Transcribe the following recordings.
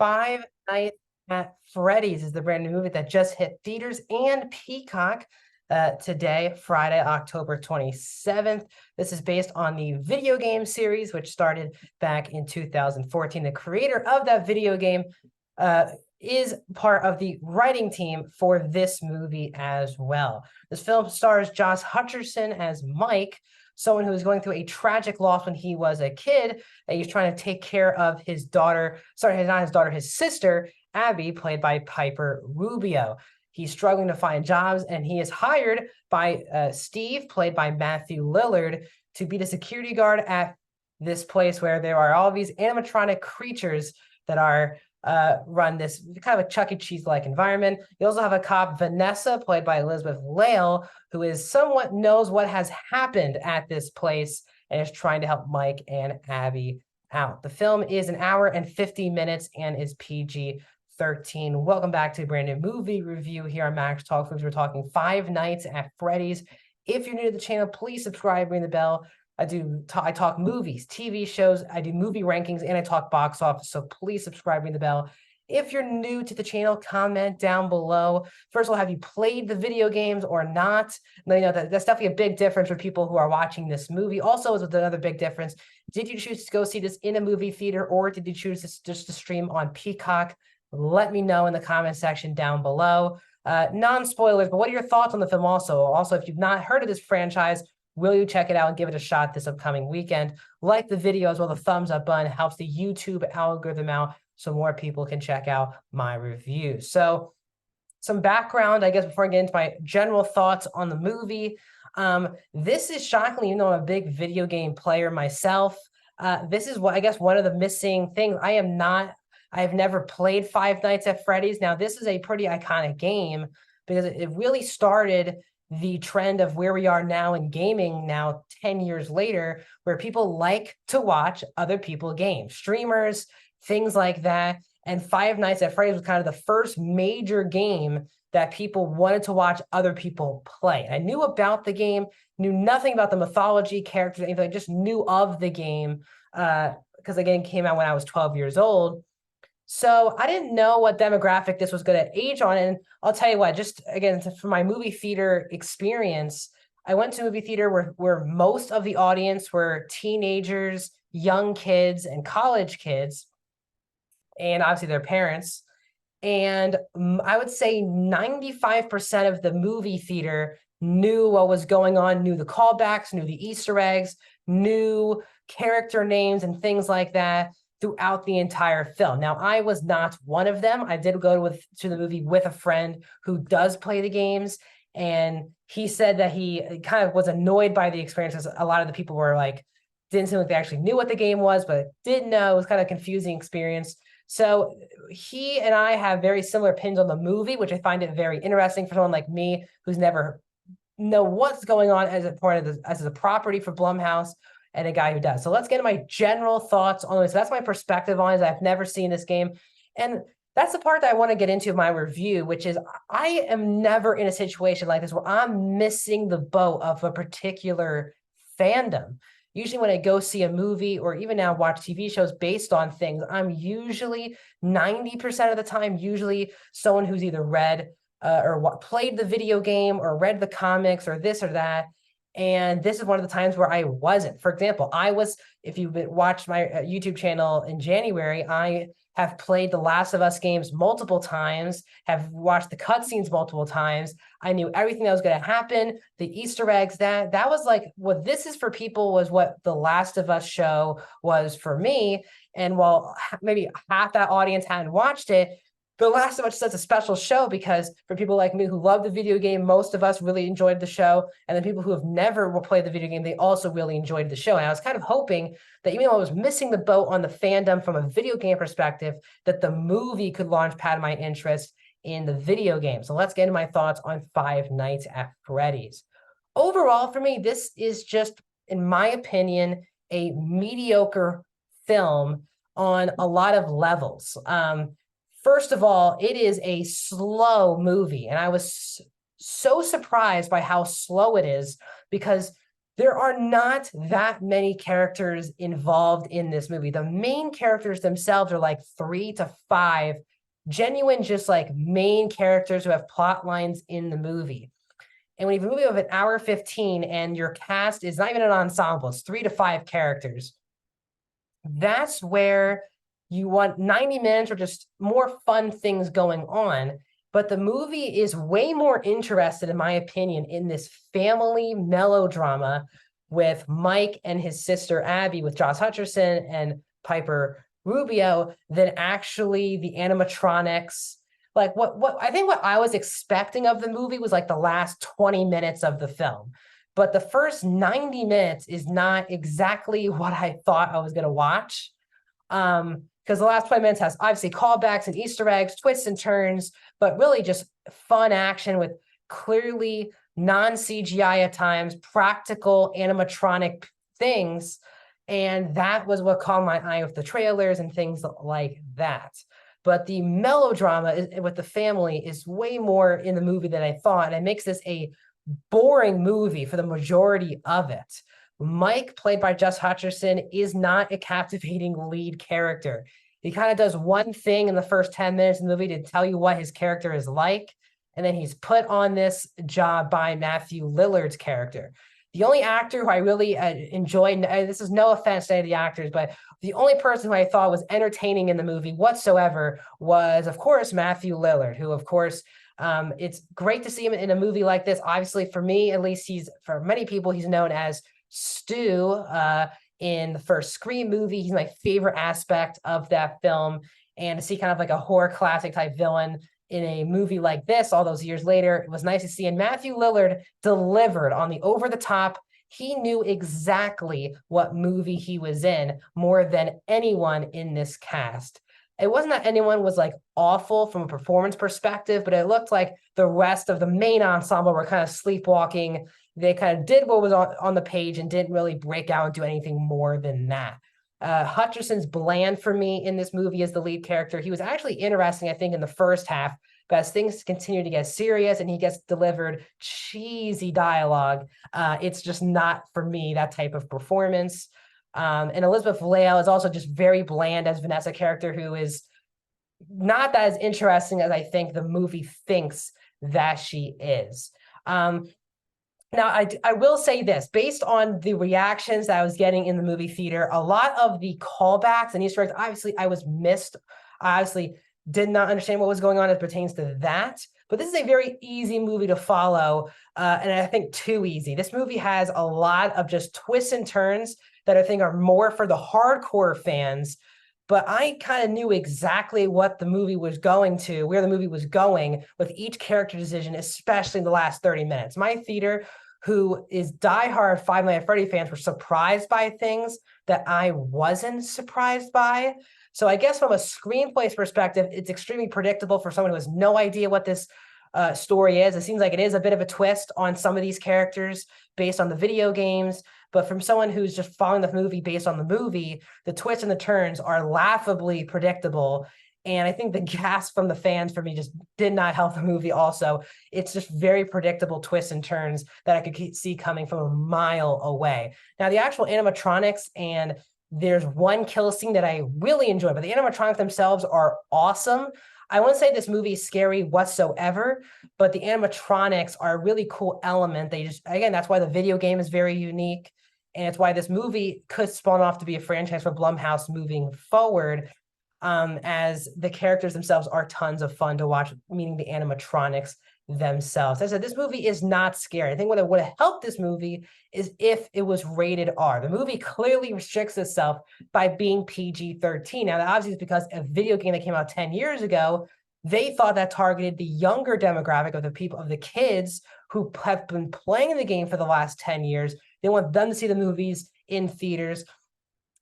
Five Nights at Freddy's is the brand new movie that just hit theaters and Peacock today, Friday, October 27th. This is based on the video game series, which started back in 2014. The creator of that video game is part of the writing team for this movie as well. This film stars Josh Hutcherson as Mike, someone who was going through a tragic loss when he was a kid, and he's trying to take care of his daughter, sorry, not his daughter, his sister, Abby, played by Piper Rubio. He's struggling to find jobs, and he is hired by Steve, played by Matthew Lillard, to be the security guard at this place where there are all these animatronic creatures that are run this kind of a Chuck E. Cheese-like environment. You also have a cop, Vanessa, played by Elizabeth Lale, who is somewhat knows what has happened at this place and is trying to help Mike and Abby out. The film is an hour and 50 minutes and is PG-13. Welcome back to a brand new movie review here on Max Talk Films. We're talking Five Nights at Freddy's. If you're new to the channel, please subscribe, ring the bell. I talk movies, TV shows, I do movie rankings, and I talk box office. So please subscribe, ring the bell. If you're new to the channel, comment down below. First of all, have you played the video games or not? Now, you know that's definitely a big difference for people who are watching this movie. Also, is with another big difference. Did you choose to go see this in a movie theater, or did you choose this just to stream on Peacock? Let me know in the comment section down below. Non-spoilers, but what are your thoughts on the film also? Also, if you've not heard of this franchise, will you check it out and give it a shot this upcoming weekend? Like the video as well, the thumbs up button helps the YouTube algorithm out so more people can check out my review. So some background, I guess, before I get into my general thoughts on the movie. This is shockingly, even though I'm a big video game player myself, this is what I guess one of the missing things. I have never played Five Nights at Freddy's. Now, this is a pretty iconic game because it really started the trend of where we are now in gaming now 10 years later, where people like to watch other people game, streamers, things like that. And Five Nights at Freddy's was kind of the first major game that people wanted to watch other people play. I knew about the game, knew nothing about the mythology, characters, anything. I just knew of the game because the game came out when I was 12 years old. So I didn't know what demographic this was going to age on. And I'll tell you what, just again, for my movie theater experience, I went to a movie theater where most of the audience were teenagers, young kids, and college kids, and obviously their parents. And I would say 95% of the movie theater knew what was going on, knew the callbacks, knew the Easter eggs, knew character names and things like that throughout the entire film. Now, I was not one of them. I did go to the movie with a friend who does play the games, and he said that he kind of was annoyed by the experience because a lot of the people were like, didn't seem like they actually knew what the game was, but didn't know. It was kind of a confusing experience. So he and I have very similar opinions on the movie, which I find it very interesting for someone like me who's never know what's going on as a part of as a property for Blumhouse, and a guy who does. So let's get into my general thoughts on this. So that's my perspective on it. I've never seen this game. And that's the part that I want to get into my review, which is I am never in a situation like this where I'm missing the boat of a particular fandom. Usually when I go see a movie or even now watch TV shows based on things, I'm usually 90% of the time, usually someone who's either read or played the video game or read the comics or this or that. And this is one of the times where I wasn't. For example, if you've watched my YouTube channel in January, I have played the Last of Us games multiple times, have watched the cutscenes multiple times. I knew everything that was going to happen, the Easter eggs, that was like what this is for people was what the Last of Us show was for me. And while maybe half that audience hadn't watched it, The Last of Us is such a special show because for people like me who love the video game, most of us really enjoyed the show. And then people who have never played the video game, they also really enjoyed the show. And I was kind of hoping that even though I was missing the boat on the fandom from a video game perspective, that the movie could launch pad my interest in the video game. So let's get into my thoughts on Five Nights at Freddy's. Overall, for me, this is just, in my opinion, a mediocre film on a lot of levels. First of all, it is a slow movie, and I was so surprised by how slow it is because There are not that many characters involved in this movie. The main characters themselves are like 3 to 5 genuine, just like main characters who have plot lines in the movie. And when you have a movie of an hour 15 and your cast is not even an ensemble, it's 3 to 5 characters, that's where you want 90 minutes or just more fun things going on. But the movie is way more interested, in my opinion, in this family melodrama with Mike and his sister Abby, with Josh Hutcherson and Piper Rubio, than actually the animatronics. Like what I think what I was expecting of the movie was like the last 20 minutes of the film. But the first 90 minutes is not exactly what I thought I was going to watch. Because the last 20 minutes has obviously callbacks and Easter eggs, twists and turns, but really just fun action with clearly non-CGI at times, practical animatronic things. And that was what caught my eye with the trailers and things like that. But the melodrama with the family is way more in the movie than I thought. And it makes this a boring movie for the majority of it. Mike, played by Josh Hutcherson, is not a captivating lead character. He kind of does one thing in the first 10 minutes of the movie to tell you what his character is like. And then he's put on this job by Matthew Lillard's character. The only actor who I really enjoyed, this is no offense to any of the actors, but the only person who I thought was entertaining in the movie whatsoever was, of course, Matthew Lillard, who, of course, it's great to see him in a movie like this. Obviously, for me, at least, for many people, he's known as Stu in the first Scream movie. He's my favorite aspect of that film. And to see kind of like a horror classic type villain in a movie like this all those years later, it was nice to see. And Matthew Lillard delivered on the over the top. He knew exactly what movie he was in more than anyone in this cast. It wasn't that anyone was like awful from a performance perspective, but it looked like the rest of the main ensemble were kind of sleepwalking. They kind of did what was on the page and didn't really break out and do anything more than that. Hutcherson's bland for me in this movie as the lead character. He was actually interesting, I think, in the first half, but as things continue to get serious and he gets delivered cheesy dialogue, it's just not for me, that type of performance. And Elizabeth Lail is also just very bland as Vanessa character, who is not that as interesting as I think the movie thinks that she is. Now, I will say this, based on the reactions that I was getting in the movie theater, a lot of the callbacks and Easter eggs, obviously I was missed. I obviously did not understand what was going on as pertains to that. But this is a very easy movie to follow, and I think too easy. This movie has a lot of just twists and turns that I think are more for the hardcore fans. But I kind of knew exactly what the movie was going to, where the movie was going with each character decision, especially in the last 30 minutes. My theater, who is diehard Five Nights at Freddy fans, were surprised by things that I wasn't surprised by. So I guess from a screenplay perspective, it's extremely predictable for someone who has no idea what this story is. It seems like it is a bit of a twist on some of these characters based on the video games. But from someone who's just following the movie based on the movie, the twists and the turns are laughably predictable. And I think the gas from the fans for me just did not help the movie also. It's just very predictable twists and turns that I could see coming from a mile away. Now, the actual animatronics, and there's one kill scene that I really enjoy, but the animatronics themselves are awesome. I wouldn't say this movie is scary whatsoever, but the animatronics are a really cool element. They just, again, that's why the video game is very unique. And it's why this movie could spawn off to be a franchise for Blumhouse moving forward, as the characters themselves are tons of fun to watch, meaning the animatronics themselves. As I said, this movie is not scary. I think what would have helped this movie is if it was rated R. The movie clearly restricts itself by being PG-13. Now, that obviously is because a video game that came out 10 years ago, they thought that targeted the younger demographic of the people, of the kids who have been playing the game for the last 10 years. They want them to see the movies in theaters.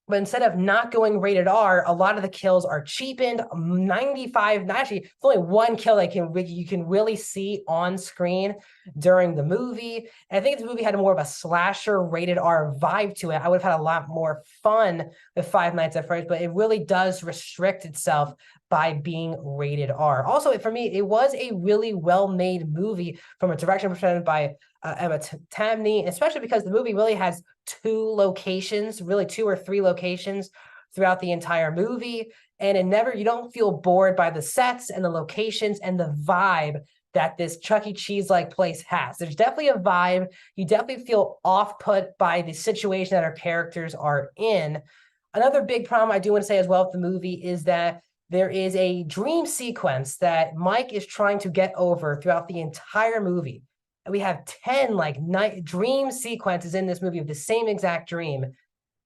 But instead of not going rated R, a lot of the kills are cheapened. 95, actually, it's only one kill that you can really see on screen during the movie. And I think if the movie had more of a slasher rated R vibe to it, I would have had a lot more fun with Five Nights at Freddy's, but it really does restrict itself by being rated R. Also, for me, it was a really well-made movie from a direction presented by Emma Tamney, especially because the movie really has two locations, really two or three locations throughout the entire movie. And you don't feel bored by the sets and the locations and the vibe that this Chuck E. Cheese-like place has. There's definitely a vibe. You definitely feel off-put by the situation that our characters are in. Another big problem I do want to say as well with the movie is that there is a dream sequence that Mike is trying to get over throughout the entire movie. And we have 10 dream sequences in this movie of the same exact dream.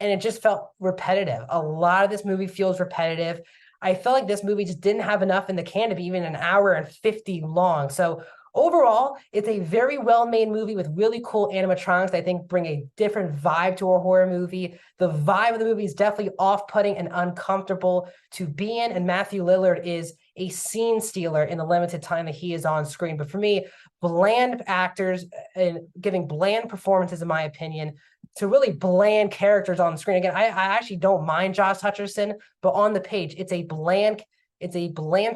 And it just felt repetitive. A lot of this movie feels repetitive. I felt like this movie just didn't have enough in the can to be even an hour and 50 long. So overall, it's a very well-made movie with really cool animatronics that I think bring a different vibe to a horror movie. The vibe of the movie is definitely off-putting and uncomfortable to be in, and Matthew Lillard is a scene stealer in the limited time that he is on screen. But for me, bland actors and giving bland performances, in my opinion, to really bland characters on the screen. Again, I actually don't mind Josh Hutcherson, but on the page, it's a bland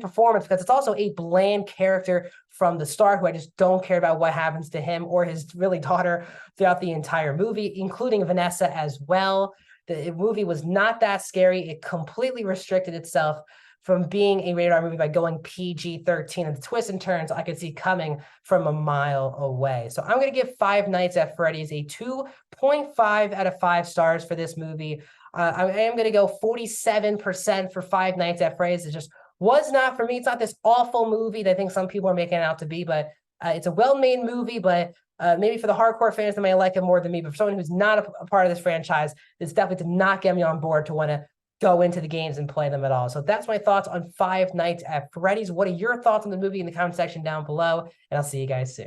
performance because it's also a bland character from the start who I just don't care about what happens to him or his really daughter throughout the entire movie, including Vanessa as well. The movie was not that scary. It completely restricted itself from being a rated R movie by going PG-13, and the twists and turns I could see coming from a mile away. So I'm going to give Five Nights at Freddy's a 2.5 out of 5 stars for this movie. I am going to go 47% for Five Nights at Freddy's. It just was not for me. It's not this awful movie that I think some people are making it out to be, but it's a well-made movie, but maybe for the hardcore fans, they may like it more than me. But for someone who's not a part of this franchise, this definitely did not get me on board to want to go into the games and play them at all. So that's my thoughts on Five Nights at Freddy's. What are your thoughts on the movie in the comment section down below? And I'll see you guys soon.